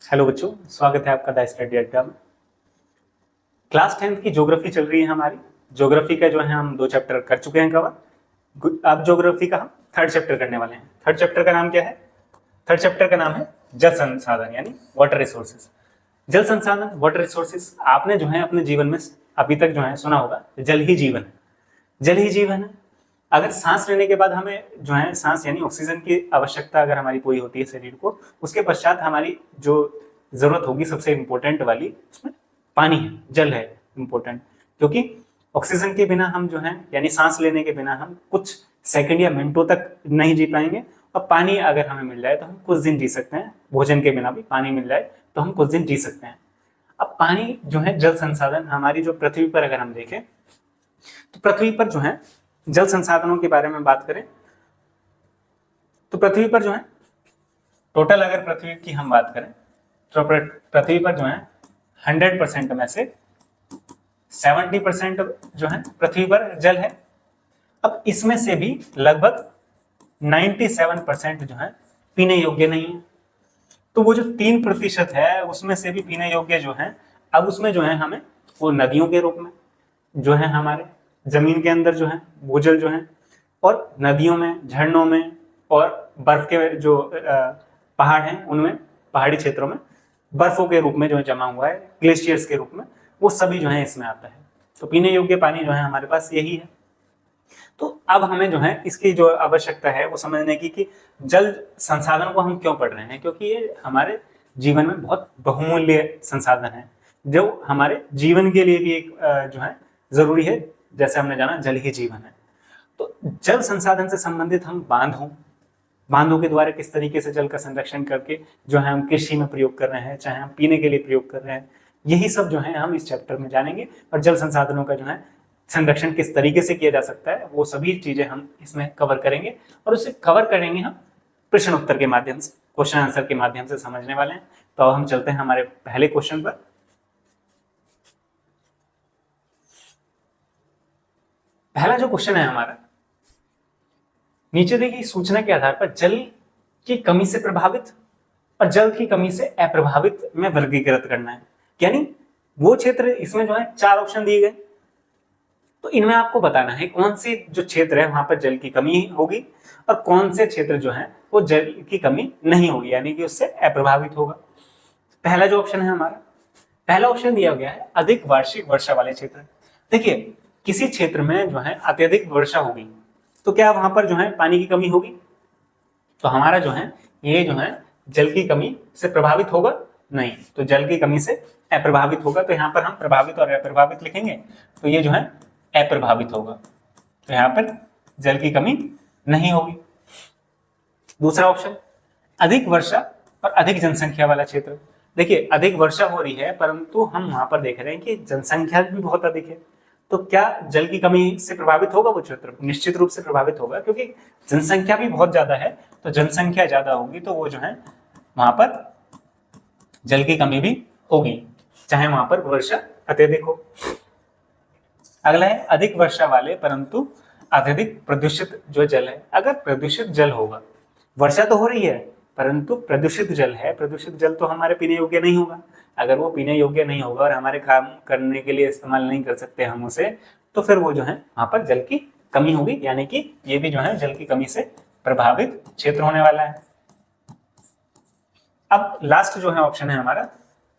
Hello बच्चों, स्वागत है आपका द स्टडी अड्डा में। क्लास 10th की ज्योग्राफी चल रही है हमारी। ज्योग्राफी का जो है हम 2 चैप्टर कर चुके हैं कवर। अब ज्योग्राफी का हम 3rd चैप्टर करने वाले हैं। 3rd चैप्टर का नाम क्या है? 3rd चैप्टर का नाम है जल संसाधन यानी वाटर रिसोर्सेज। जल संसाधन वाटर रिसोर्सेज आपने जो है अपने जीवन में अभी तक जो है सुना होगा, जल ही जीवन है। जल ही जीवन है। अगर सांस लेने के बाद हमें जो है सांस यानी ऑक्सीजन की आवश्यकता अगर हमारी पूरी होती है शरीर को, उसके पश्चात हमारी जो जरूरत होगी सबसे इंपॉर्टेंट वाली, उसमें पानी है, जल है इंपॉर्टेंट। क्योंकि ऑक्सीजन के बिना हम जो है यानी सांस लेने के बिना हम कुछ सेकंड या मिनटों तक नहीं जी पाएंगे। और पानी अगर हमें मिल जाए तो हम कुछ दिन जी सकते हैं। भोजन के बिना भी पानी मिल जाए तो हम कुछ दिन जी सकते हैं। अब पानी जो है जल संसाधन हमारी जो पृथ्वी पर अगर हम देखें तो पृथ्वी पर जो है जल संसाधनों के बारे में बात करें तो पृथ्वी पर जो है टोटल अगर पृथ्वी की हम बात करें तो पृथ्वी पर जो है 100% में से 70% जो है पृथ्वी पर जल है। अब इसमें से भी लगभग 97% जो है पीने योग्य नहीं है। तो वो जो 3% है उसमें से भी पीने योग्य जो है, अब उसमें जो है हमें वो नदियों के रूप में जो है हमारे जमीन के अंदर जो है भूजल जो है, और नदियों में, झरनों में, और बर्फ के जो पहाड़ हैं उनमें, पहाड़ी क्षेत्रों में बर्फों के रूप में जो है जमा हुआ है, ग्लेशियर्स के रूप में, वो सभी जो है इसमें आता है। तो पीने योग्य पानी जो है हमारे पास यही है। तो अब हमें जो है इसकी जो आवश्यकता है वो समझने की कि जल संसाधन को हम क्यों पढ़ रहे हैं, क्योंकि ये हमारे जीवन में बहुत बहुमूल्य संसाधन है जो हमारे जीवन के लिए भी एक जो है जरूरी है। जैसे हमने जाना जल ही जीवन है। तो जल संसाधन से संबंधित हम बांधों के द्वारा किस तरीके से जल का संरक्षण करके जो है हम कृषि में प्रयोग कर रहे हैं, चाहे हम पीने के लिए प्रयोग कर रहे हैं, यही सब जो है हम इस चैप्टर में जानेंगे। और जल संसाधनों का जो है संरक्षण किस तरीके से किया जा सकता है वो सभी चीजें हम इसमें कवर करेंगे। और उसे कवर करेंगे हम प्रश्न उत्तर के माध्यम से, क्वेश्चन आंसर के माध्यम से समझने वाले हैं। तो अब हम चलते हैं हमारे पहले क्वेश्चन पर। पहला जो क्वेश्चन है हमारा, नीचे दी गई सूचना के आधार पर जल की कमी से प्रभावित और जल की कमी से अप्रभावित में वर्गीकृत करना है। यानी वो क्षेत्र, इसमें जो है 4 ऑप्शन दिए गए, तो इनमें आपको बताना है कौन से जो क्षेत्र है वहां पर जल की कमी होगी और कौन से क्षेत्र जो है वो जल की कमी नहीं होगी, यानी कि उससे अप्रभावित होगा। पहला जो ऑप्शन है हमारा, पहला ऑप्शन दिया गया है अधिक वार्षिक वर्षा वाले क्षेत्र। देखिए, किसी क्षेत्र में जो है अत्यधिक वर्षा होगी तो क्या वहां पर जो है पानी की कमी होगी? तो हमारा जो है ये जो है जल की कमी से प्रभावित होगा नहीं, तो जल की कमी से अप्रभावित होगा। तो यहाँ पर हम प्रभावित और अप्रभावित लिखेंगे, तो ये जो है अप्रभावित होगा। तो यहाँ पर जल की कमी नहीं होगी। दूसरा ऑप्शन, अधिक वर्षा और अधिक जनसंख्या वाला क्षेत्र। देखिए, अधिक वर्षा हो रही है परंतु हम वहां पर देख रहे हैं कि जनसंख्या भी बहुत अधिक है। तो क्या जल की कमी से प्रभावित होगा वो क्षेत्र? निश्चित रूप से प्रभावित होगा, क्योंकि जनसंख्या भी बहुत ज्यादा है। तो जनसंख्या ज्यादा होगी तो वो जो है वहां पर जल की कमी भी होगी, चाहे वहां पर वर्षा अत्यधिक हो। अगला है अधिक वर्षा वाले परंतु अत्यधिक प्रदूषित जो जल है। अगर प्रदूषित जल होगा, वर्षा तो हो रही है परंतु प्रदूषित जल है, प्रदूषित जल तो हमारे पीने योग्य नहीं होगा। अगर वो पीने योग्य नहीं होगा और हमारे काम करने के लिए इस्तेमाल नहीं कर सकते हम उसे, तो फिर वो जो है वहां पर जल की कमी होगी, यानी कि ये भी जो है जल की कमी से प्रभावित क्षेत्र होने वाला है। अब लास्ट जो है ऑप्शन है हमारा,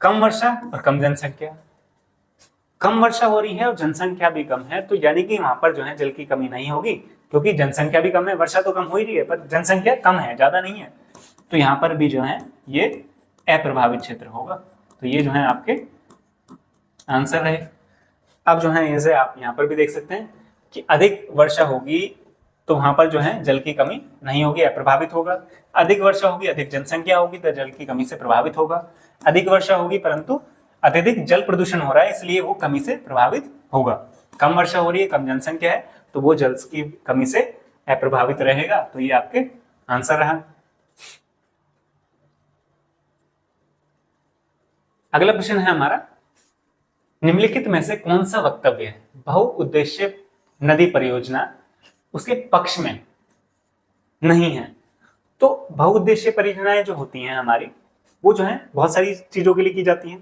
कम वर्षा और कम जनसंख्या। कम वर्षा हो रही है और जनसंख्या भी कम है, तो यानी कि वहां पर जो है जल की कमी नहीं होगी, क्योंकि जनसंख्या भी कम है, वर्षा तो कम हो ही रही है पर जनसंख्या कम है, ज्यादा नहीं है। तो यहाँ पर भी जो है ये अप्रभावित क्षेत्र होगा। तो ये जो है आपके आंसर रहे। अब जो है इसे आप यहाँ पर भी देख सकते हैं कि अधिक वर्षा होगी तो वहां पर जो है जल की कमी नहीं होगी, अप्रभावित होगा। अधिक वर्षा होगी, अधिक जनसंख्या होगी तो जल की कमी से प्रभावित होगा। अधिक वर्षा होगी परंतु अत्यधिक जल प्रदूषण हो रहा है, इसलिए वो कमी से प्रभावित होगा। कम वर्षा हो रही है, कम जनसंख्या है, तो वो जल की कमी से अप्रभावित रहेगा। तो ये आपके आंसर रहा। अगला प्रश्न है हमारा, निम्नलिखित में से कौन सा वक्तव्य है बहुउद्देश्य नदी परियोजना उसके पक्ष में नहीं है? तो बहुउद्देश्य परियोजनाएं जो होती हैं हमारी, वो जो है बहुत सारी चीजों के लिए की जाती है।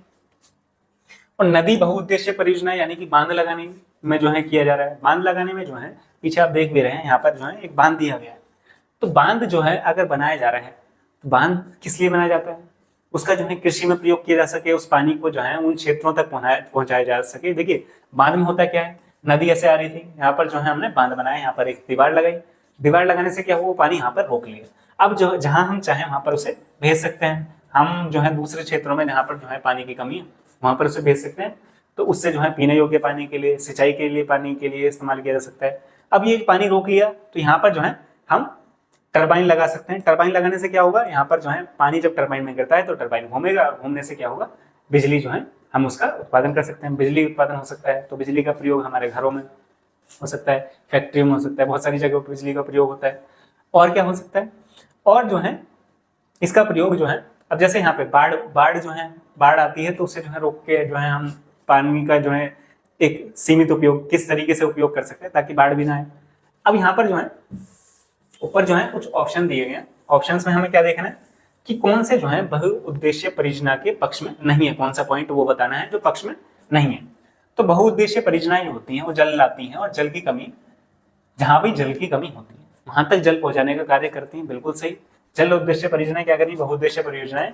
और नदी बहुउद्देशीय परियोजना यानी कि बांध लगाने में जो है किया जा रहा है। बांध लगाने में जो है पीछे आप देख भी रहे हैं, यहाँ पर जो है एक बांध दिया गया है। तो बांध जो है अगर बनाया जा रहा है तो बांध किस लिए बनाया जाता है? उसका जो है कृषि में प्रयोग किया जा सके, उस पानी को जो है उन क्षेत्रों तक पहुंचाया जा सके। देखिए बांध में होता क्या है, नदी ऐसे आ रही थी, यहाँ पर जो है हमने बांध बनाया, यहाँ पर एक दीवार लगाई, दीवार लगाने से क्या हुआ, वो पानी यहाँ पर रोक लिया। अब जो जहां हम चाहें वहां पर उसे भेज सकते हैं। हम जो है दूसरे क्षेत्रों में जहाँ पर जो है पानी की कमी है वहां पर उसे भेज सकते हैं। तो उससे जो है पीने योग्य पानी के लिए, सिंचाई के लिए, पानी के लिए इस्तेमाल किया जा सकता है। अब ये पानी रोक लिया तो यहाँ पर जो है हम टरबाइन लगा सकते हैं। टरबाइन लगाने से क्या होगा, यहाँ पर जो है पानी जब टरबाइन में गिरता है तो टरबाइन घूमेगा, और घूमने से क्या होगा, बिजली जो है हम उसका उत्पादन कर सकते हैं। बिजली उत्पादन हो सकता है, तो बिजली का प्रयोग हमारे घरों में हो सकता है, फैक्ट्री में हो सकता है, बहुत सारी जगहों पर बिजली का प्रयोग होता है। और क्या हो सकता है, और जो है इसका प्रयोग जो है, अब जैसे यहाँ पे बाढ़ जो है, बाढ़ आती है तो उसे जो है रोक के जो है हम पानी का जो है एक सीमित उपयोग किस तरीके से उपयोग कर सकते हैं ताकि बाढ़ भी ना आए। अब यहाँ पर जो है ऊपर जो है कुछ ऑप्शन दिए गए हैं। ऑप्शंस में हमें क्या देखना है कि कौन से जो है बहुउद्देशीय परियोजना के पक्ष में नहीं है, कौन सा पॉइंट वो बताना है जो पक्ष में नहीं है। तो बहुउद्देशीय परियोजनाएं होती हैं वो जल लाती हैं, और जल की कमी, जहां भी जल की कमी होती है वहां तक जल पहुंचाने का कार्य करती हैं। बिल्कुल सही। जल उद्देश्य परियोजनाएं क्या करी, बहुउद्देशीय परियोजनाएं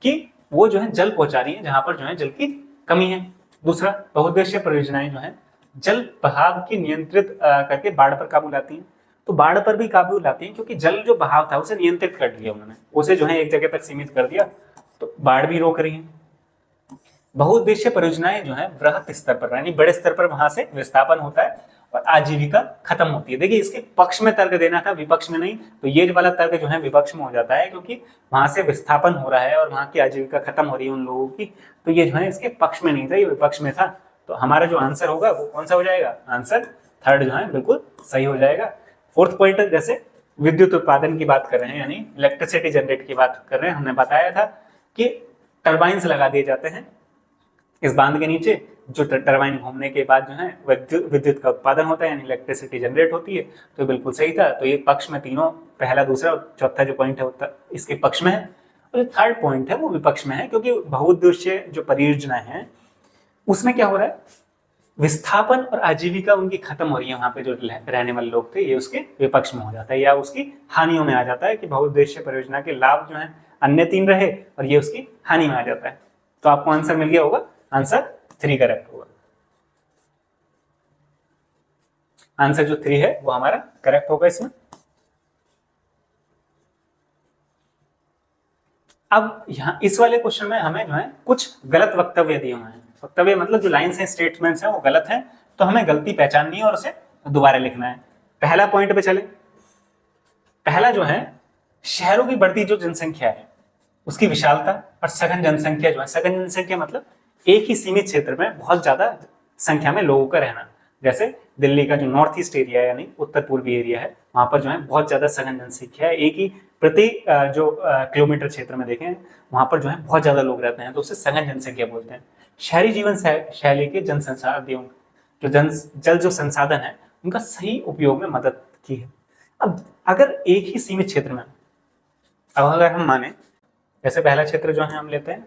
कि वो जो है जल पहुंचा रही है जहां पर जो है जल की कमी है। दूसरा, बहुउद्देशीय परियोजनाएं जो है जल बहाव की नियंत्रित करके बाढ़ पर काबू लाती हैं। तो बाढ़ पर भी काबू लाती हैं क्योंकि जल जो बहाव था उसे नियंत्रित कर दिया उन्होंने, उसे जो है एक जगह तक सीमित कर दिया, तो बाढ़ भी रोक रही है। बहुउद्देशीय परियोजनाएं जो है बृहत स्तर पर यानी बड़े स्तर पर वहां से विस्थापन होता है और आजीविका खत्म होती है। देखिए इसके पक्ष में तर्क देना था, विपक्ष में नहीं, तो ये वाला तर्क जो है विपक्ष में हो जाता है क्योंकि वहां से विस्थापन हो रहा है और वहां की आजीविका खत्म हो रही है उन लोगों की, तो ये जो है इसके पक्ष में नहीं था, ये विपक्ष में था। तो हमारा जो आंसर होगा वो कौन सा हो जाएगा, आंसर थर्ड जो है बिल्कुल सही हो जाएगा। फोर्थ पॉइंट, जैसे विद्युत उत्पादन की बात कर रहे हैं यानी इलेक्ट्रिसिटी जनरेट की बात कर रहे हैं, हमने बताया था कि टर्बाइंस लगा दिए जाते हैं इस बांध के नीचे, जो टरबाइन घूमने के बाद जो है विद्युत का उत्पादन होता है यानी इलेक्ट्रिसिटी जनरेट होती है। तो बिल्कुल सही था। तो ये पक्ष में तीनों, पहला, दूसरा और चौथा जो पॉइंट है इसके पक्ष में है, और जो थर्ड पॉइंट है वो विपक्ष में है क्योंकि बहुउद्देशीय जो परियोजना है उसमें क्या हो रहा है, विस्थापन और आजीविका उनकी खत्म हो रही है, वहां पे जो रहने वाले लोग थे, ये उसके विपक्ष में हो जाता है या उसकी हानियों में आ जाता है कि बहुउद्देशीय परियोजना के लाभ जो है अन्य तीन रहे और ये उसकी हानि में आ जाता है। तो आपको आंसर मिल गया होगा, आंसर 3 करेक्ट होगा। आंसर जो 3 है वो हमारा करेक्ट होगा इसमें। अब यहां इस वाले क्वेश्चन में हमें जो है कुछ गलत वक्तव्य दिए हुए हैं। वक्तव्य मतलब जो लाइन्स हैं, स्टेटमेंट्स हैं वो गलत हैं, तो हमें गलती पहचाननी है और उसे दोबारा लिखना है। पहला पॉइंट पे चले। पहला जो है, शहरों की बढ़ती जो जनसंख्या है उसकी विशालता और सघन जनसंख्या जो है, सघन जनसंख्या मतलब एक ही सीमित क्षेत्र में बहुत ज्यादा संख्या में लोगों का रहना। जैसे दिल्ली का जो नॉर्थ ईस्ट एरिया है यानी उत्तर पूर्वी एरिया है, वहां पर जो है बहुत ज्यादा सघन जनसंख्या है, एक ही प्रति जो किलोमीटर क्षेत्र में देखें वहां पर जो है बहुत ज्यादा लोग रहते हैं, तो उसे सघन जनसंख्या बोलते हैं। शहरी जीवन शैली के जन संसाधन जल जो संसाधन है उनका सही उपयोग में मदद की है। अब अगर एक ही सीमित क्षेत्र में, अब अगर हम माने जैसे पहला क्षेत्र जो है हम लेते हैं,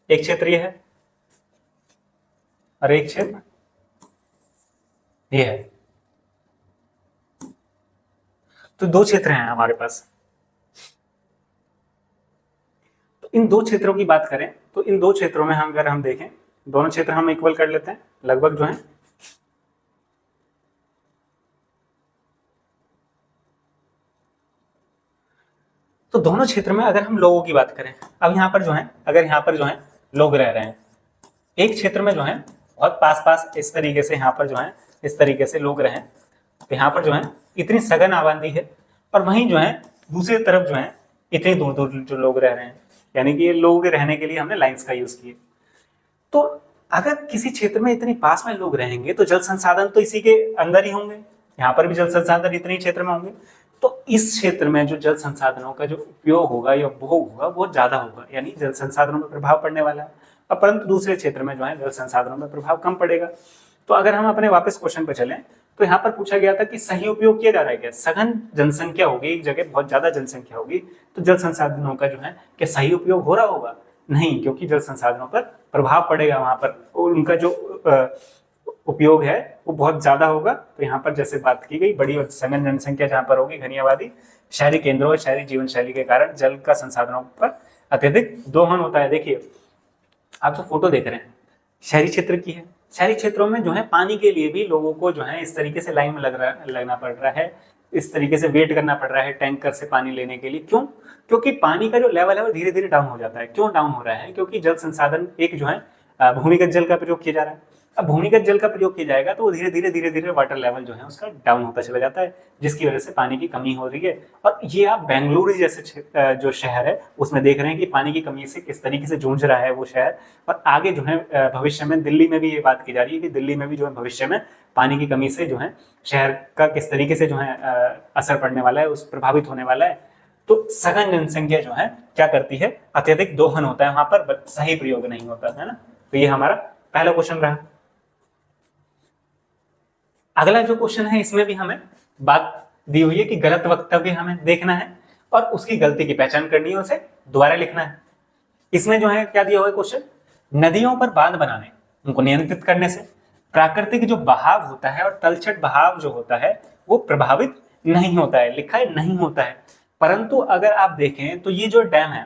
एक क्षेत्र ये है और एक क्षेत्र ये है, तो 2 क्षेत्र हैं हमारे पास। तो इन 2 क्षेत्रों की बात करें तो इन 2 क्षेत्रों में हम अगर हम देखें, दोनों क्षेत्र हम इक्वल कर लेते हैं लगभग जो है, तो दोनों क्षेत्र में अगर हम लोगों की बात करें, अब यहाँ पर जो है, अगर यहाँ पर जो है लोग रह रहे हैं एक क्षेत्र में जो है बहुत पास पास इस तरीके से, यहाँ पर जो है इस तरीके से लोग रहे, तो यहाँ पर जो है इतनी सघन आबादी है, और वहीं जो है दूसरी तरफ जो है इतने दूर दूर जो लोग रह रहे हैं, यानी कि ये लोगों के रहने के लिए हमने लाइंस का यूज किया। तो अगर किसी क्षेत्र में इतने पास में लोग रहेंगे तो जल संसाधन तो इसी के अंदर ही होंगे, यहाँ पर भी जल संसाधन इतने ही क्षेत्र में होंगे, तो इस क्षेत्र में जो जल संसाधनों का जो उपयोग होगा या उपभोग होगा वो ज्यादा होगा, यानी जल संसाधनों में प्रभाव पड़ने वाला है, और परंतु दूसरे क्षेत्र में जो है जल संसाधनों में प्रभाव कम पड़ेगा। तो अगर हम अपने वापस क्वेश्चन पे चलें तो यहाँ पर पूछा गया था कि सही उपयोग किया जा रहा है क्या, सघन जनसंख्या होगी एक जगह, बहुत ज्यादा जनसंख्या होगी, तो जल संसाधनों का जो है क्या सही उपयोग हो रहा होगा, नहीं, क्योंकि जल संसाधनों पर प्रभाव पड़ेगा वहां पर, और उनका जो उपयोग है वो बहुत ज्यादा होगा। तो यहाँ पर जैसे बात की गई, बड़ी और सघन जनसंख्या जहाँ पर होगी, घनी आबादी, शहरी केंद्रों और शहरी जीवन शैली के कारण जल का संसाधनों पर अत्यधिक दोहन होता है। देखिए आप जो फोटो देख रहे हैं शहरी क्षेत्र की है, शहरी क्षेत्रों में जो है पानी के लिए भी लोगों को जो है इस तरीके से लाइन में लगना पड़ रहा है, इस तरीके से वेट करना पड़ रहा है टैंकर से पानी लेने के लिए। क्यों? क्योंकि पानी का जो लेवल है वो धीरे धीरे डाउन हो जाता है। क्यों डाउन हो रहा है? क्योंकि जल संसाधन एक जो है भूमिगत जल का प्रयोग किया जा रहा है। अब भूमिगत जल का प्रयोग किया जाएगा तो वो धीरे धीरे वाटर लेवल जो है उसका डाउन होता चला जाता है, जिसकी वजह से पानी की कमी हो रही है। और ये आप बेंगलुरु जैसे जो शहर है उसमें देख रहे हैं कि पानी की कमी से किस तरीके से जूझ रहा है वो शहर। और आगे जो है भविष्य में दिल्ली में भी ये बात की जा रही है कि दिल्ली में भी जो है भविष्य में पानी की कमी से जो है शहर का किस तरीके से जो है असर पड़ने वाला है, उस प्रभावित होने वाला है। तो सघन जनसंख्या जो है क्या करती है, अत्यधिक दोहन होता है वहां पर, सही प्रयोग नहीं होता है ना। तो ये हमारा पहला क्वेश्चन रहा। अगला जो क्वेश्चन है इसमें भी हमें बात दी हुई है कि गलत वक्तव्य हमें देखना है और उसकी गलती की पहचान करनी है, उसे दोबारा लिखना है। इसमें जो है क्या दिया हुआ है क्वेश्चन, नदियों पर बांध बनाने, उनको नियंत्रित करने से प्राकृतिक जो बहाव होता है और तलछट बहाव जो होता है वो प्रभावित नहीं होता है, लिखा है नहीं होता है। परंतु अगर आप देखें तो ये जो डैम है,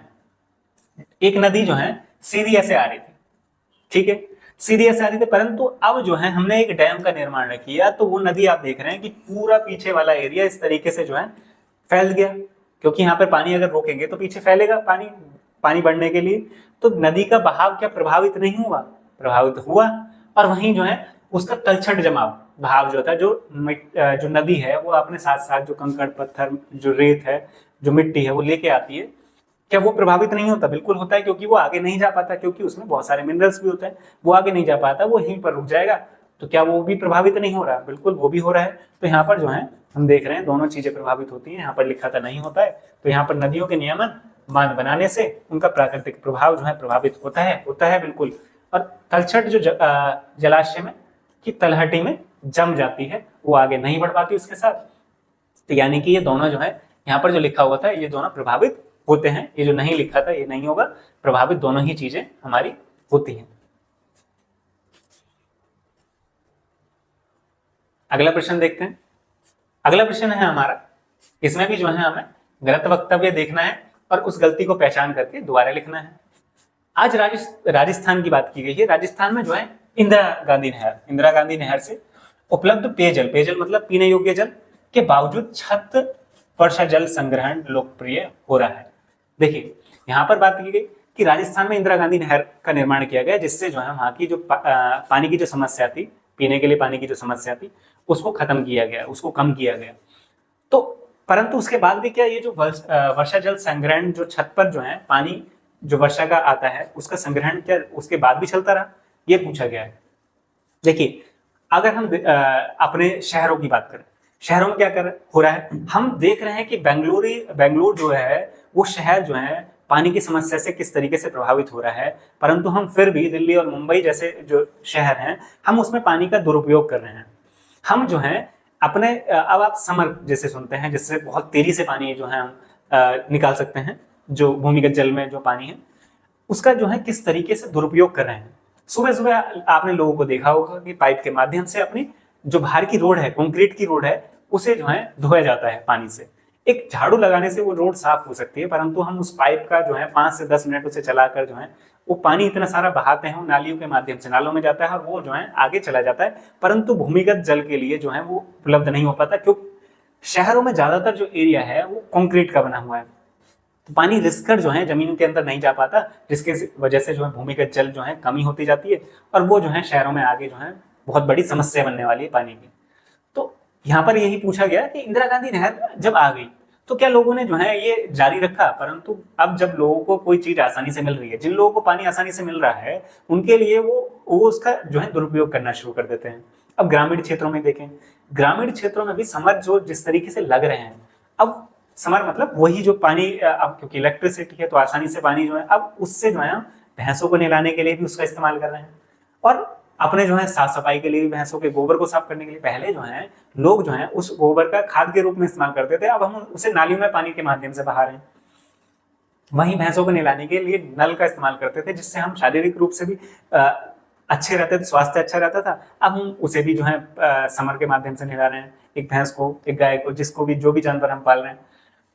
एक नदी जो है सीधी ऐसे आ रही थी, ठीक है, सीधी ऐसे आ रही थी, परंतु अब जो है हमने एक डैम का निर्माण किया तो वो नदी आप देख रहे हैं कि पूरा पीछे वाला एरिया इस तरीके से जो है फैल गया, क्योंकि यहाँ पर पानी अगर रोकेंगे तो पीछे फैलेगा पानी बढ़ने के लिए। तो नदी का बहाव क्या प्रभावित नहीं हुआ? प्रभावित हुआ। और वहीं जो है उसका तलछट जमाव भाव जो था, जो नदी है वो अपने साथ साथ जो कंकड़ पत्थर, जो रेत है, जो मिट्टी है वो लेके आती है, क्या वो प्रभावित नहीं होता? बिल्कुल होता है, क्योंकि वो आगे नहीं जा पाता, क्योंकि उसमें बहुत सारे मिनरल्स भी होते हैं, वो आगे नहीं जा पाता, वो यहीं पर रुक जाएगा। तो क्या वो भी प्रभावित नहीं हो रहा? बिल्कुल वो भी हो रहा है। तो यहाँ पर जो है हम देख रहे हैं दोनों चीजें प्रभावित होती हैं। यहाँ पर लिखा था नहीं होता है, तो यहाँ पर नदियों के नियमन बांध बनाने से उनका प्राकृतिक प्रभाव जो है प्रभावित होता है बिल्कुल। और तलछट जो जलाशय में की तलहटी में जम जाती है, वो आगे नहीं बढ़ पाती उसके साथ। तो यानी कि ये दोनों जो है यहाँ पर जो लिखा हुआ था ये दोनों प्रभावित होते हैं, ये जो नहीं लिखा था ये नहीं होगा, प्रभावित दोनों ही चीजें हमारी होती हैं। अगला प्रश्न देखते हैं। अगला प्रश्न है हमारा, इसमें भी जो है हमें गलत वक्तव्य देखना है और उस गलती को पहचान करके दोबारा लिखना है। आज राजस्थान की बात की गई है। राजस्थान में जो है इंदिरा गांधी नहर से उपलब्ध पेयजल मतलब पीने योग्य जल के बावजूद छत वर्षा जल संग्रहण लोकप्रिय हो रहा है। देखिए यहाँ पर बात की गई कि राजस्थान में इंदिरा गांधी नहर का निर्माण किया गया, जिससे जो है वहां की जो पानी की जो समस्या थी, पीने के लिए पानी की जो समस्या थी उसको खत्म किया गया, उसको कम किया गया। तो परंतु उसके बाद भी क्या ये जो वर्षा जल संग्रहण जो छत पर जो है पानी जो वर्षा का आता है उसका संग्रहण क्या उसके बाद भी चलता रहा, ये पूछा गया है। देखिए अगर हम अपने शहरों की बात करें, शहरों में क्या हो रहा है, हम देख रहे हैं कि बेंगलुरु जो है वो शहर जो है पानी की समस्या से किस तरीके से प्रभावित हो रहा है, परंतु हम फिर भी दिल्ली और मुंबई जैसे जो शहर हैं हम उसमें पानी का दुरुपयोग कर रहे हैं। हम जो है अपने अब आप समर जैसे सुनते हैं, जिससे बहुत तेजी से पानी जो है हम निकाल सकते हैं, जो भूमिगत जल में जो पानी है उसका जो है किस तरीके से दुरुपयोग कर रहे हैं। सुबह सुबह आपने लोगों को देखा होगा कि पाइप के माध्यम से अपनी जो बाहर की रोड है, कंक्रीट की रोड है, उसे जो है धोया जाता है पानी से। एक झाड़ू लगाने से वो रोड साफ हो सकती है, परंतु हम उस पाइप का जो है 5 से 10 मिनट उसे चलाकर जो है वो पानी इतना सारा बहाते हैं, नालियों के माध्यम से नालों में जाता है और वो जो है आगे चला जाता है, परंतु भूमिगत जल के लिए जो है वो उपलब्ध नहीं हो पाता, क्योंकि शहरों में ज्यादातर जो एरिया है वो कंक्रीट का बना हुआ है, तो पानी रिसकर जो है जमीन के अंदर नहीं जा पाता, जिसके वजह से जो है भूमिगत जल जो है कमी होती जाती है और वो जो है शहरों में आगे जो है बहुत बड़ी समस्या बनने वाली है पानी की। तो यहाँ पर यही पूछा गया कि इंदिरा गांधी नहर जब आ गई तो क्या लोगों ने जो है ये जारी रखा, परंतु अब जब लोगों को कोई चीज आसानी से मिल रही है, जिन लोगों को पानी आसानी से मिल रहा है उनके लिए वो उसका जो है दुरुपयोग करना शुरू कर देते हैं। अब ग्रामीण क्षेत्रों में देखें, ग्रामीण क्षेत्रों में भी समर जो जिस तरीके से लग रहे हैं, अब समर मतलब वही जो पानी, अब क्योंकि इलेक्ट्रिसिटी है तो आसानी से पानी जो है अब उससे जो है भैंसों को नहलाने के लिए भी उसका इस्तेमाल कर रहे हैं। और अपने जो है साफ सफाई के लिए, भैंसों के गोबर को साफ करने के लिए पहले जो है लोग जो है उस गोबर का खाद के रूप में इस्तेमाल करते थे, अब हम उसे नालियों में पानी के माध्यम से बहा रहे हैं। वहीं भैंसों को नहलाने के लिए नल का इस्तेमाल करते थे, जिससे हम शारीरिक रूप से भी अच्छे रहते थे, स्वास्थ्य अच्छा रहता था। अब हम उसे भी जो है समर के माध्यम से नहला रहे हैं, एक भैंस को, एक गाय को, जिसको भी, जो भी जानवर हम पाल रहे हैं,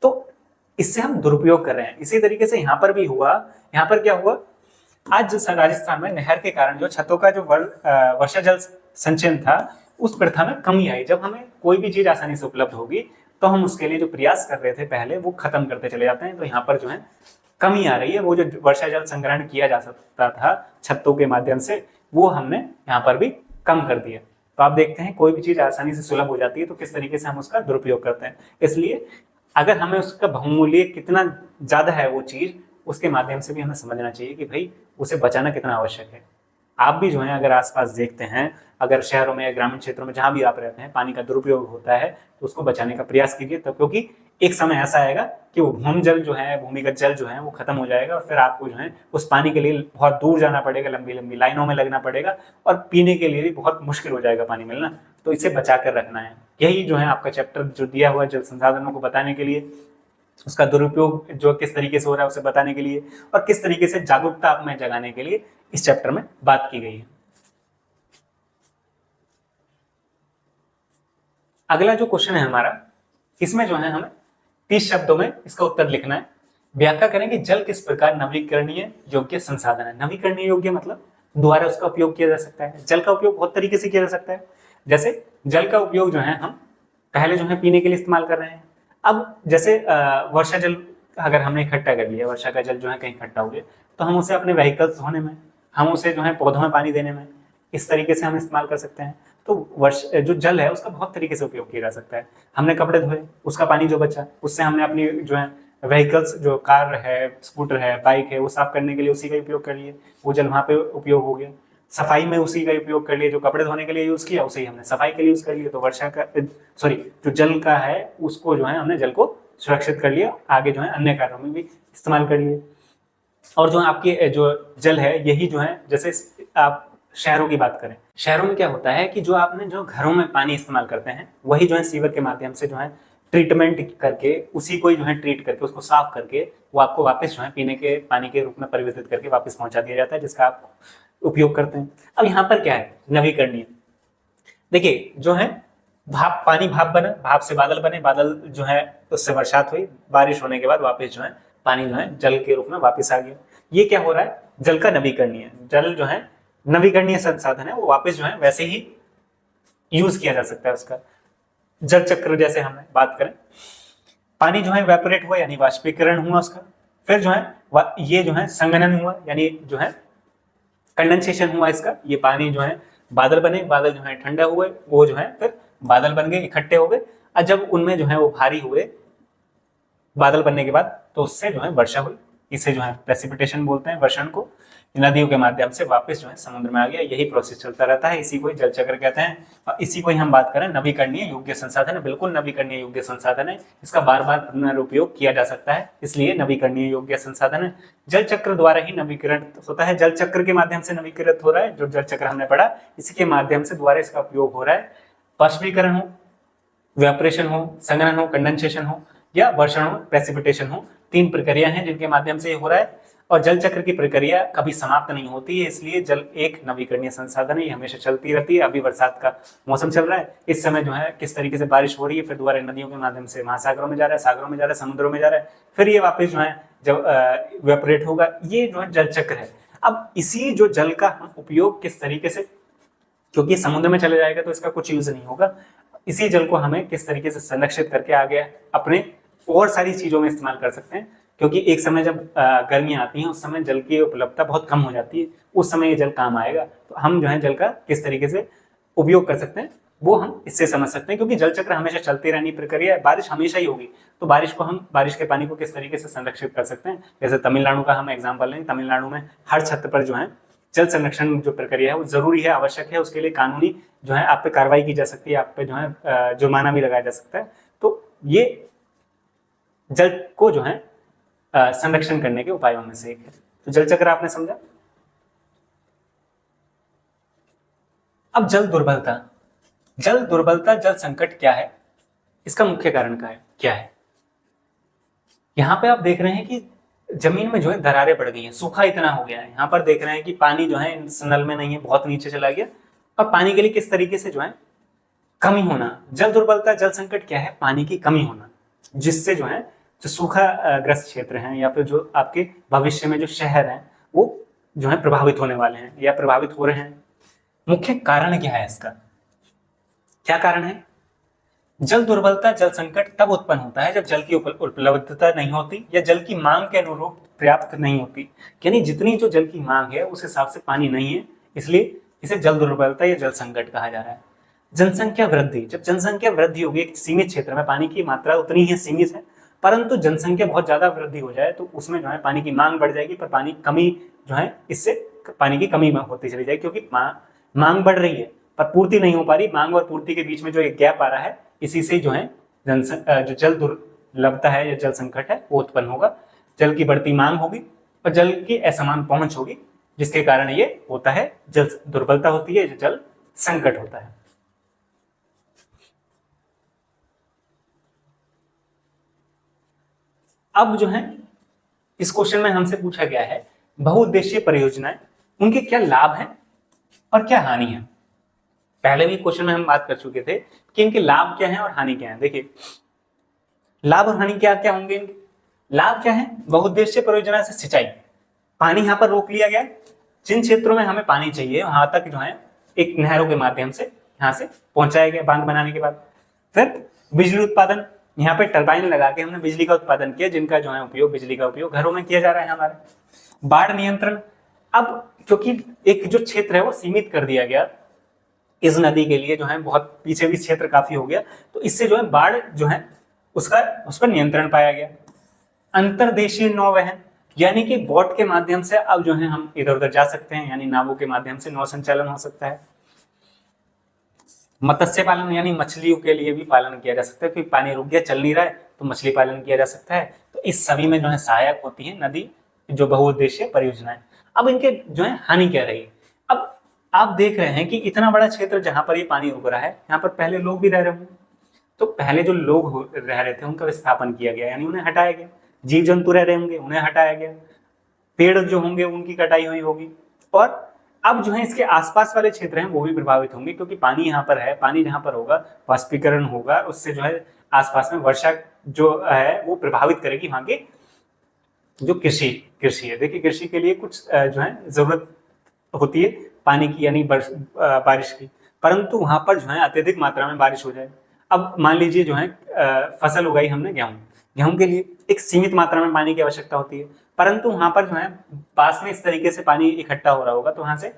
तो इससे हम दुरुपयोग कर रहे हैं। इसी तरीके से यहाँ पर भी हुआ। यहाँ पर क्या हुआ, आज राजस्थान में नहर के कारण जो छतों का जो वर्षा जल संचयन था, उस प्रथा में कमी आई। जब हमें कोई भी चीज आसानी से उपलब्ध होगी तो हम उसके लिए जो प्रयास कर रहे थे पहले, वो खत्म करते चले जाते हैं। तो यहाँ पर जो है कमी आ रही है। वो जो वर्षा जल संग्रहण किया जा सकता था छतों के माध्यम से, वो हमने यहाँ पर भी कम कर दिया। तो आप देखते हैं कोई भी चीज आसानी से सुलभ हो जाती है तो किस तरीके से हम उसका दुरुपयोग करते हैं। इसलिए अगर हमें उसका बहुमूल्य कितना ज्यादा है वो चीज, उसके माध्यम से भी हमें समझना चाहिए कि भाई उसे बचाना कितना आवश्यक है। आप भी जो है अगर आसपास देखते हैं, अगर शहरों में या ग्रामीण क्षेत्रों में जहां भी आप रहते हैं पानी का दुरुपयोग होता है, तो उसको बचाने का प्रयास कीजिए। तब क्योंकि एक समय ऐसा आएगा कि वो भूमि जल जो है, भूमिगत जल जो है, वो खत्म हो जाएगा और फिर आपको जो है उस पानी के लिए बहुत दूर जाना पड़ेगा, लंबी लंबी लाइनों में लगना पड़ेगा और पीने के लिए भी बहुत मुश्किल हो जाएगा पानी मिलना। तो इसे बचा कर रखना है। यही जो है आपका चैप्टर जो दिया हुआ है जल संसाधनों को बताने के लिए, उसका दुरुपयोग जो किस तरीके से हो रहा है उसे बताने के लिए, और किस तरीके से जागरूकता आप में जगाने के लिए इस चैप्टर में बात की गई है। अगला जो क्वेश्चन है हमारा, इसमें जो है हमें 30 शब्दों में इसका उत्तर लिखना है। व्याख्या करें कि जल किस प्रकार नवीकरणीय योग्य संसाधन है। नवीकरणीय योग्य मतलब दोबारा उसका उपयोग किया जा सकता है। जल का उपयोग बहुत तरीके से किया जा सकता है। जैसे जल का उपयोग जो है हम पहले जो है पीने के लिए इस्तेमाल कर रहे हैं। अब जैसे वर्षा जल अगर हमने इकट्ठा कर लिया, वर्षा का जल जो है कहीं इकट्ठा हो गया, तो हम उसे अपने व्हीकल्स धोने में, हम उसे जो है पौधों में पानी देने में, इस तरीके से हम इस्तेमाल कर सकते हैं। तो जो जल है उसका बहुत तरीके से उपयोग किया जा सकता है। हमने कपड़े धोए, उसका पानी जो बचा, उससे हमने अपनी जो है व्हीकल्स, जो कार है, स्कूटर है, बाइक है, वो साफ करने के लिए उसी का उपयोग कर लिए, वो जल वहां पे उपयोग हो गया। सफाई में उसी का उपयोग कर लिए, जो कपड़े धोने के लिए यूज किया उसे ही हमने सफाई के लिए यूज कर लिया। तो वर्षा का जो जल का है उसको जो है हमने जल को सुरक्षित कर लिया, आगे जो है अन्य कार्यों में भी इस्तेमाल कर लिए। और जो आपके जो जल है यही जो है, जैसे आप शहरों की बात करें, शहरों में क्या होता है कि जो आपने जो घरों में पानी इस्तेमाल करते हैं वही जो है सीवर के माध्यम से जो है ट्रीटमेंट करके, उसी को जो है ट्रीट करके, उसको साफ करके वो आपको वापस जो है पीने के पानी के रूप में परिवर्तित करके वापस पहुंचा दिया जाता है, जिसका आप उपयोग करते हैं। अब यहाँ पर क्या है, नवीकरणीय। देखिए जो है भाप, पानी भाप बना, भाप से बादल बने, बादल जो है उससे बरसात हुई, बारिश होने के बाद वापस जो है पानी जो है जल के रूप में वापस आ गया। ये क्या हो रहा है, जल का नवीकरणीय। जल जो है नवीकरणीय संसाधन है, वो वापस जो है वैसे ही यूज किया जा सकता है उसका। जल चक्र जैसे हमने बात करें, पानी जो है वेपोरेट हुआ यानी वाष्पीकरण हुआ उसका, फिर जो है ये जो है संघनन हुआ यानी जो है कंडेंसेशन हुआ इसका। ये पानी जो है बादल बने, बादल जो है ठंडा हुए, वो जो है फिर बादल बन गए, इकट्ठे हो गए, और जब उनमें जो है वो भारी हुए बादल बनने के बाद, तो उससे जो है वर्षा हुई। इसे जो है प्रेसिपिटेशन बोलते हैं, वर्षण को। नदियों के माध्यम से वापस जो है समुद्र में आ गया। यही प्रोसेस चलता रहता है, इसी को जल चक्र कहते हैं। और इसी को ही हम बात करें नवीकरणीय योग्य संसाधन है, बिल्कुल नवीकरणीय योग्य संसाधन है। इसका बार बार पुनरुपयोग किया जा सकता है, इसलिए नवीकरणीय योग्य संसाधन है। जल चक्र द्वारा ही नवीकरण होता है, जल चक्र के माध्यम से नवीकृत हो रहा है। जो जल चक्र हमने पढ़ा, इसी के माध्यम से द्वारा इसका उपयोग हो रहा है। बाष्पीकरण हो, वेपोरेशन हो, संघनन हो, कंडेंसेशन हो, या वर्षण हो, प्रेसिपिटेशन हो, 3 प्रक्रिया हैं जिनके माध्यम से ये हो रहा है। और जल चक्र की प्रक्रिया कभी समाप्त नहीं होती है, इसलिए जल एक नवीकरणीय संसाधन है, ये हमेशा चलती रहती है। अभी बरसात का मौसम चल रहा है, इस समय जो है किस तरीके से बारिश हो रही है, फिर दोबारा नदियों के माध्यम से महासागरों में जा रहा है, सागरों में जा रहा है, समुद्रों में जा रहा है, फिर ये वापस जो है जब वेपोरेट होगा। ये जो है जल चक्र है। अब इसी जो जल का हम उपयोग किस तरीके से, क्योंकि समुद्र में चले जाएगा तो इसका कुछ यूज नहीं होगा, इसी जल को हमें किस तरीके से संरक्षित करके आगे अपने और सारी चीजों में इस्तेमाल कर सकते हैं। क्योंकि एक समय जब गर्मियां आती हैं, उस समय जल की उपलब्धता बहुत कम हो जाती है, उस समय ये जल काम आएगा। तो हम जो है जल का किस तरीके से उपयोग कर सकते हैं वो हम इससे समझ सकते हैं, क्योंकि जल चक्र हमेशा चलती रहनी प्रक्रिया है। बारिश हमेशा ही होगी, तो बारिश के पानी को किस तरीके से संरक्षित कर सकते हैं। जैसे तमिलनाडु का हम एग्जाम्पल लें, तमिलनाडु में हर छत पर जो है जल संरक्षण जो प्रक्रिया है वो जरूरी है, आवश्यक है। उसके लिए कानूनी जो है आप पे कार्रवाई की जा सकती है, आप पे जो है जुर्माना भी लगाया जा सकता है। तो ये जल को जो है संरक्षण करने के उपायों में से एक है। तो जल चक्र आपने समझा। अब जल दुर्बलता, जल संकट क्या है, इसका मुख्य कारण क्या है? यहाँ पे आप देख रहे हैं कि जमीन में जो है दरारें पड़ गई हैं, सूखा इतना हो गया है। यहाँ पर देख रहे हैं कि पानी जो है इस नल में नहीं है, बहुत नीचे चला गया, और पानी के लिए किस तरीके से जो है कमी होना। जल दुर्बलता, जल संकट क्या है? पानी की कमी होना, जिससे जो है जो सूखा ग्रस्त क्षेत्र हैं या फिर जो आपके भविष्य में जो शहर हैं वो जो है प्रभावित होने वाले हैं या प्रभावित हो रहे हैं। मुख्य कारण क्या है इसका? क्या कारण है? जल दुर्बलता, जल संकट तब उत्पन्न होता है जब जल की उपलब्धता नहीं होती या जल की मांग के अनुरूप पर्याप्त नहीं होती। यानी जितनी जो जल की मांग है उस हिसाब से पानी नहीं है, इसलिए इसे जल दुर्बलता या जल संकट कहा जा रहा है। जनसंख्या वृद्धि, जब जनसंख्या वृद्धि होगी एक सीमित क्षेत्र में, पानी की मात्रा उतनी ही सीमित है, परंतु जनसंख्या बहुत ज्यादा वृद्धि हो जाए तो उसमें जो है पानी की मांग बढ़ जाएगी, पर पानी कमी जो है इससे पानी की कमी होती चली जाएगी, क्योंकि मांग बढ़ रही है पर पूर्ति नहीं हो पा रही। मांग और पूर्ति के बीच में जो एक गैप आ रहा है, इसी से जो है जो जल दुर्लभता है या जल संकट है वो उत्पन्न होगा। जल की बढ़ती मांग होगी और जल की असमान पहुंच होगी, जिसके कारण ये होता है जल दुर्बलता होती है, जल संकट होता है। अब जो है इस क्वेश्चन में हमसे पूछा गया है बहुउद्देशीय परियोजनाएं, उनके क्या लाभ हैं और क्या हानि है। पहले भी क्वेश्चन में हम बात कर चुके थे कि इनके लाभ क्या हैं और हानि क्या है। देखिए लाभ और हानि क्या क्या होंगे इनके। लाभ क्या है? बहुउद्देशीय परियोजना से सिंचाई, पानी यहाँ पर रोक लिया गया, जिन क्षेत्रों में हमें पानी चाहिए वहां तक जो है एक नहरों के माध्यम से यहाँ से पहुंचाया गया बांध बनाने के बाद। फिर बिजली उत्पादन, यहाँ पे टरबाइन लगा के हमने बिजली का उत्पादन किया, जिनका जो है उपयोग, बिजली का उपयोग घरों में किया जा रहा है हमारे। बाढ़ नियंत्रण, अब क्योंकि एक जो क्षेत्र है वो सीमित कर दिया गया इस नदी के लिए, जो है बहुत पीछे भी क्षेत्र काफी हो गया, तो इससे जो है बाढ़ जो है उस पर नियंत्रण पाया गया। अंतरदेशीय नौवहन, यानी कि बोट के माध्यम से अब जो है हम इधर उधर जा सकते हैं, यानी नावों के माध्यम से नौ संचालन हो सकता है। मत्स्य पालन, यानी मछलियों के लिए भी पालन किया जा सकता है, क्योंकि पानी रुक गया, चल नहीं रहा है, तो मछली पालन किया जा सकता है। तो इस सभी में जो है सहायक होती है नदी जो बहुउद्देशीय परियोजनाएं। अब इनके जो है हानि क्या रही? अब आप देख रहे हैं कि इतना बड़ा क्षेत्र जहां पर ये पानी रुक रहा है, यहाँ पर पहले लोग भी रह रहे होंगे, तो पहले जो लोग रह रहे थे उनका विस्थापन किया गया, यानी उन्हें हटाया गया। जीव जंतु रह रहे होंगे, उन्हें हटाया गया। पेड़ जो होंगे उनकी कटाई हुई होगी, और अब जो है इसके आसपास वाले क्षेत्र हैं वो भी प्रभावित होंगे, क्योंकि पानी यहाँ पर है, पानी जहाँ पर होगा वाष्पीकरण होगा, उससे जो है आसपास में वर्षा जो है वो प्रभावित करेगी वहां की जो कृषि है। देखिए कृषि के लिए कुछ जो है जरूरत होती है पानी की, यानी बारिश की, परंतु वहां पर जो है अत्यधिक मात्रा में बारिश हो जाए। अब मान लीजिए जो है फसल उगाई हमने गेहूं के लिए एक सीमित मात्रा में पानी की आवश्यकता होती है, परंतु वहां पर जो है पास में इस तरीके से पानी इकट्ठा हो रहा होगा, तो वहां से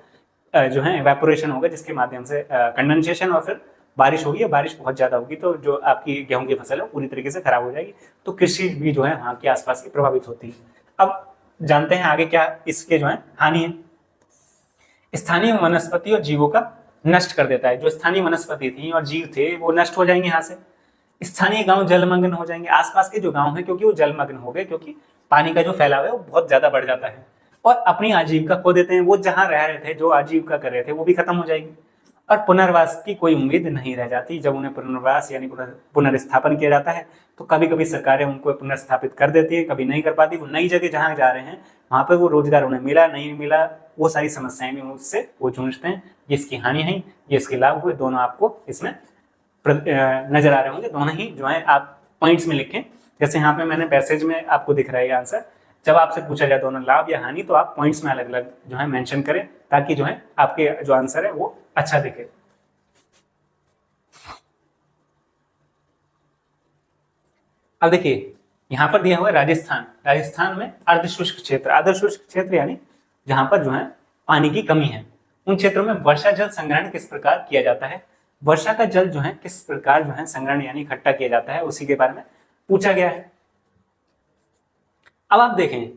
जो है इवेपोरेशन होगा, जिसके माध्यम से कंडेंसेशन और फिर बारिश होगी, और बारिश बहुत ज्यादा होगी तो जो आपकी गेहूं की फसल है पूरी तरीके से खराब हो जाएगी। तो कृषि भी जो है वहां के आसपास की प्रभावित होती है। अब जानते हैं आगे क्या इसके जो है हानि है। स्थानीय वनस्पति और जीवों का नष्ट कर देता है। जो स्थानीय वनस्पति थी और जीव थे वो नष्ट हो जाएंगे यहाँ से। स्थानीय गांव जलमग्न हो जाएंगे, आसपास के जो गांव हैं क्योंकि वो जलमग्न हो गए, क्योंकि पानी का जो फैलाव है वो बहुत ज्यादा बढ़ जाता है, और अपनी आजीविका खो देते हैं। वो जहां रह रहे थे, जो आजीविका कर रहे थे, वो भी खत्म हो जाएगी, और पुनर्वास की कोई उम्मीद नहीं रह जाती। जब उन्हें पुनर्वास यानी पुनर्स्थापन किया जाता है तो कभी कभी सरकारें उनको पुनर्स्थापित कर देती है, कभी नहीं कर पाती। वो नई जगह जहाँ जा रहे हैं वहां पर वो रोजगार उन्हें मिला नहीं मिला, वो सारी समस्याएं भी उससे वो जूझते हैं। ये इसकी हानि है, ये इसके लाभ हुए, दोनों आपको इसमें नजर आ रहे होंगे। दोनों ही जो है आप पॉइंट्स में लिखें, जैसे यहाँ पे मैंने पैसेज में आपको दिख रहा है आंसर। जब आपसे पूछा जाए दोनों लाभ या हानि, तो आप पॉइंट्स में अलग अलग जो है मेंशन करें, ताकि जो है आपके जो आंसर है वो अच्छा दिखे। अब देखिए यहाँ पर दिया हुआ है राजस्थान में अर्धशुष्क क्षेत्र यानी जहां पर जो है पानी की कमी है, उन क्षेत्रों में वर्षा जल संग्रहण किस प्रकार किया जाता है। वर्षा का जल जो है किस प्रकार जो है संग्रहण यानी इकट्ठा किया जाता है, उसी के बारे में पूछा गया है। अब आप देखें,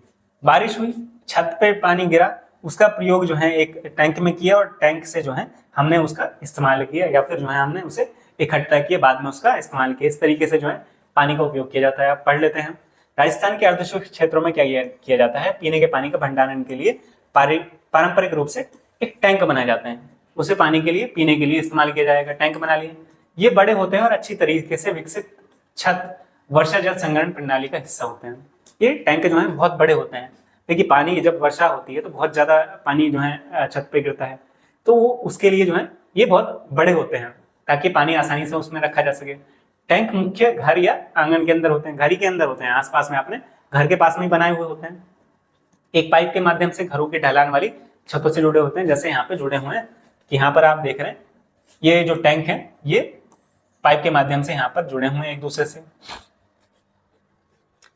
बारिश हुई, छत पे पानी गिरा, उसका प्रयोग जो है एक टैंक में किया, और टैंक से जो है हमने उसका इस्तेमाल किया, या फिर जो है हमने उसे इकट्ठा किया, बाद में उसका इस्तेमाल किया। इस तरीके से जो है पानी का उपयोग किया जाता है। आप पढ़ लेते हैं। राजस्थान के अर्धशुष्क क्षेत्रों में क्या किया जाता है, पीने के पानी का भंडारण के लिए पारंपरिक रूप से एक टैंक बनाए जाते हैं। उसे पानी के लिए, पीने के लिए इस्तेमाल किया जाएगा। टैंक बना लिए, ये बड़े होते हैं और अच्छी तरीके से विकसित छत वर्षा जल संग्रहण प्रणाली का हिस्सा होते हैं। ये टैंक जो है बहुत बड़े होते हैं। देखिए पानी जब वर्षा होती है तो बहुत ज्यादा पानी जो है छत पे गिरता है, तो वो उसके लिए जो है ये बहुत बड़े होते हैं ताकि पानी आसानी से उसमें रखा जा सके। टैंक मुख्य घर या आंगन के अंदर होते हैं, घर ही के अंदर होते हैं, आसपास में अपने घर के पास में ही बनाए हुए होते हैं। एक पाइप के माध्यम से घरों की ढलान वाली छतों से जुड़े होते हैं, जैसे यहाँ पे जुड़े हुए हैं कि यहाँ पर आप देख रहे हैं ये जो टैंक है ये पाइप के माध्यम से यहाँ पर जुड़े हुए हैं एक दूसरे से।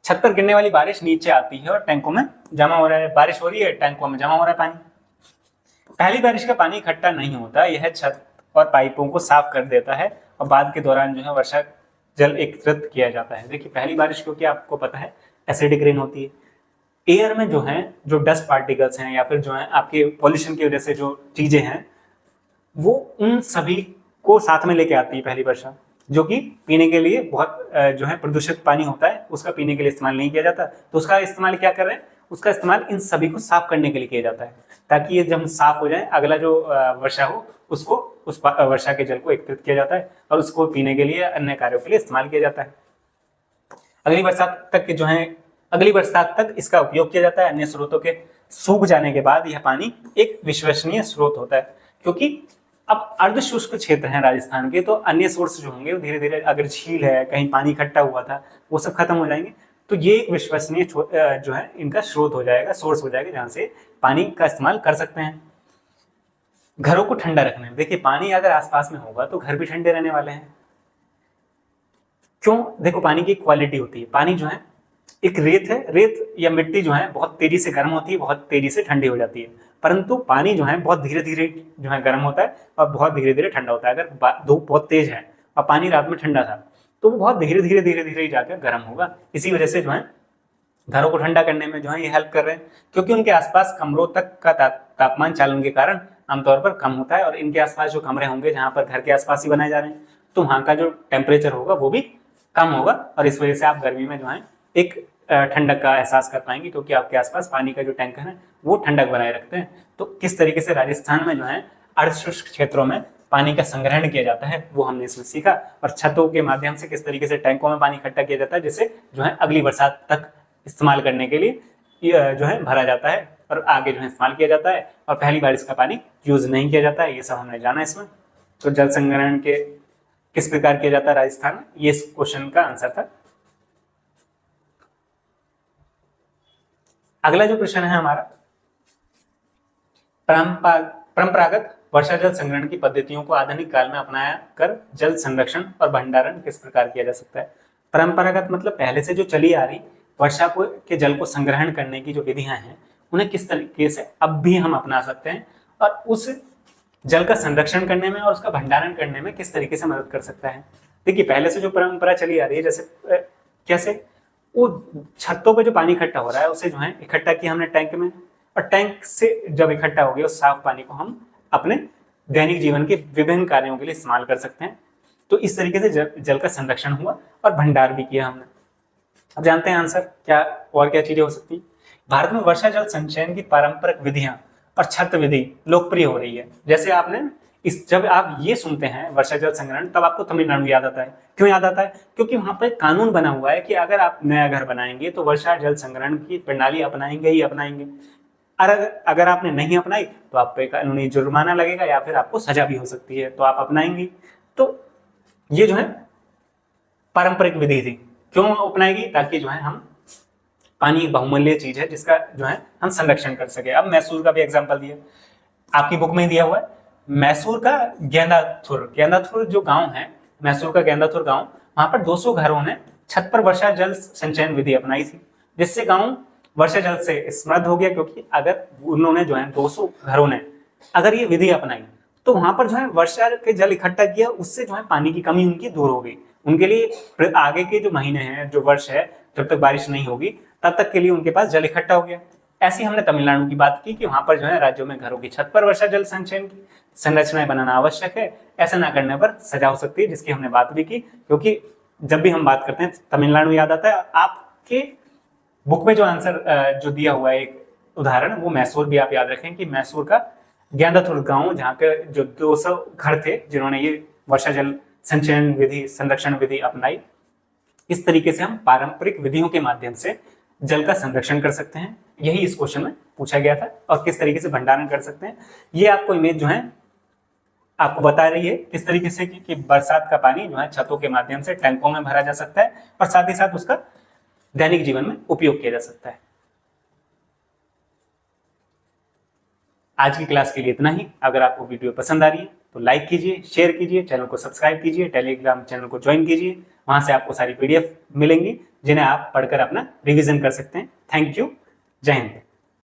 छत पर गिरने वाली बारिश नीचे आती है और टैंकों में जमा हो रहा है, बारिश हो रही है टैंकों में जमा हो रहा है पानी। पहली बारिश का पानी इकट्ठा नहीं होता, यह छत और पाइपों को साफ कर देता है और बाद के दौरान जो है वर्षा जल एकत्रित किया जाता है। देखिए पहली बारिश क्योंकि आपको पता है एसिडिक रेन होती है, एयर में जो है जो डस्ट पार्टिकल्स हैं या फिर जो है आपके पॉल्यूशन की वजह से जो चीजें हैं वो उन सभी को साथ में लेके आती है पहली वर्षा, जो कि पीने के लिए बहुत जो है प्रदूषित पानी होता है उसका पीने के लिए इस्तेमाल नहीं किया जाता। तो उसका इस्तेमाल क्या कर रहे हैं, उसका इस्तेमाल इन सभी को साफ करने के लिए किया जाता है ताकि ये जब साफ हो जाए अगला जो वर्षा हो उसको उस वर्षा के जल को एकत्रित किया जाता है और उसको पीने के लिए अन्य कार्यों के लिए इस्तेमाल किया जाता है। अगली बरसात तक इसका उपयोग किया जाता है। अन्य स्रोतों के सूख जाने के बाद यह पानी एक विश्वसनीय स्रोत होता है, क्योंकि अब अर्ध शुष्क क्षेत्र हैं राजस्थान के, तो अन्य सोर्स जो होंगे वो धीरे धीरे, अगर झील है कहीं पानी इकट्ठा हुआ था वो सब खत्म हो जाएंगे, तो ये एक विश्वसनीय जो है इनका स्रोत हो जाएगा, सोर्स हो जाएगा जहां से पानी का इस्तेमाल कर सकते हैं। घरों को ठंडा रखने में, देखिए पानी अगर आसपास में होगा तो घर भी ठंडे रहने वाले हैं। क्यों, देखो पानी की क्वालिटी होती है, पानी जो है एक रेत है, रेत या मिट्टी जो है बहुत तेजी से गर्म होती है, बहुत तेजी से ठंडी हो जाती है, परंतु पानी जो है बहुत धीरे धीरे जो है गर्म होता है और बहुत धीरे धीरे ठंडा होता है। अगर धूप बहुत तेज है और पानी रात में ठंडा था तो वो बहुत धीरे धीरे ही जाकर गर्म होगा। इसी वजह से जो है घरों को ठंडा करने में जो है ये हेल्प कर रहे हैं, क्योंकि उनके आसपास कमरों तक का तापमान चालन के कारण आमतौर पर कम होता है और इनके आसपास जो कमरे होंगे जहां पर घर के आसपास ही बनाए जा रहे हैं तो वहां का जो टेम्परेचर होगा वो भी कम होगा और इस वजह से आप गर्मी में जो है एक ठंडक का एहसास कर पाएंगे, क्योंकि आपके आसपास पानी का जो टैंकर है वो ठंडक बनाए रखते हैं। तो किस तरीके से राजस्थान में जो है अर्धशुष्क क्षेत्रों में पानी का संग्रहण किया जाता है वो हमने इसमें सीखा, और छतों के माध्यम से किस तरीके से टैंकों में पानी इकट्ठा किया जाता है जिसे जो है अगली बरसात तक इस्तेमाल करने के लिए जो है भरा जाता है और आगे जो है इस्तेमाल किया जाता है, और पहली बारिश का पानी यूज नहीं किया जाता है। ये सब हमने जाना इसमें। तो जल संग्रहण के किस प्रकार किया जाता है राजस्थान में, ये इस क्वेश्चन का आंसर था। अगला जो प्रश्न है हमारा, परंपरागत वर्षा जल संग्रहण की पद्धतियों को आधुनिक काल में अपनाया कर जल संरक्षण और भंडारण किस प्रकार किया जा सकता है। परंपरागत मतलब पहले से जो चली आ रही वर्षा को के जल को संग्रहण करने की जो विधियां हैं उन्हें किस तरीके से अब भी हम अपना सकते हैं और उस जल का संरक्षण करने में और उसका भंडारण करने में किस तरीके से मदद कर सकता है। देखिए पहले से जो परंपरा चली आ रही है, जैसे कैसे वो छतों पे जो पानी इकट्ठा हो रहा है उसे जो है इकट्ठा किया हमने टैंक में, और टैंक से जब इकट्ठा हो गया उस साफ पानी को हम अपने दैनिक जीवन के विभिन्न कार्यों के लिए इस्तेमाल कर सकते हैं। तो इस तरीके से जल का संरक्षण हुआ और भंडार भी किया हमने। अब जानते हैं आंसर क्या और क्या चीजें हो सकती है। भारत में वर्षा जल संचयन की पारंपरिक विधियां और छत विधि लोकप्रिय हो रही है। जैसे आपने जब आप ये सुनते हैं वर्षा जल संग्रहण तब आपको तमिलनाडु याद आता है। क्यों याद आता है, क्योंकि वहां पर कानून बना हुआ है कि अगर आप नया घर बनाएंगे तो वर्षा जल संग्रहण की प्रणाली अपनाएंगे ही अपनाएंगे। अगर आपने नहीं अपनाई तो आप पे कानूनी जुर्माना लगेगा या फिर आपको सजा भी हो सकती है, तो आप अपनाएंगे। तो ये जो है पारंपरिक विधि थी। क्यों अपनाएगी, ताकि जो है हम पानी एक बहुमूल्य चीज है जिसका जो है हम संरक्षण कर सके। अब मैसूर का भी एग्जांपल दिया, आपकी बुक में दिया हुआ है। मैसूर का गेंदाथुर जो गांव है, मैसूर का गेंदाथुर गांव, वहां पर 200 घरों ने छत पर वर्षा जल संचयन विधि अपनाई थी, जिससे गांव वर्षा जल से समृद्ध हो गया। क्योंकि अगर उन्होंने जो है 200 घरों ने अगर ये विधि अपनाई तो वहां पर जो है वर्षा के जल इकट्ठा किया, उससे जो है पानी की कमी उनकी दूर हो गई। उनके लिए आगे के जो महीने हैं, जो वर्ष है, जब तक बारिश नहीं होगी तब तक के लिए उनके पास जल इकट्ठा हो गया। ऐसी हमने तमिलनाडु की बात की कि वहां पर जो है राज्यों में घरों की छत पर वर्षा जल संचयन की संरचनाएं बनाना आवश्यक है। ऐसा ना करने पर सजा हो सकती है, जिसकी हमने बात भी की। क्योंकि जब भी हम बात करते हैं तमिलनाडु याद आता है। आपके बुक में जो आंसर जो दिया हुआ है एक उदाहरण, वो मैसूर भी आप याद रखें कि मैसूर का ज्ञानदाथुर गांव, जहाँ के जो 200 घर थे जिन्होंने ये वर्षा जल संचयन विधि, संरक्षण विधि अपनाई। इस तरीके से हम पारंपरिक विधियों के माध्यम से जल का संरक्षण कर सकते हैं। यही इस क्वेश्चन में पूछा गया था। और किस तरीके से भंडारण कर सकते हैं, ये आपको इमेज जो है आपको बता रही है किस तरीके से कि बरसात का पानी जो है छतों के माध्यम से टैंकों में भरा जा सकता है और साथ ही साथ उसका दैनिक जीवन में उपयोग किया जा सकता है। आज की क्लास के लिए इतना ही। अगर आपको वीडियो पसंद आ रही है तो लाइक कीजिए, शेयर कीजिए, चैनल को सब्सक्राइब कीजिए, टेलीग्राम चैनल को ज्वाइन कीजिए। वहां से आपको सारी PDF मिलेंगी जिन्हें आप पढ़कर अपना रिवीजन कर सकते हैं। Thank you. जय हिंद।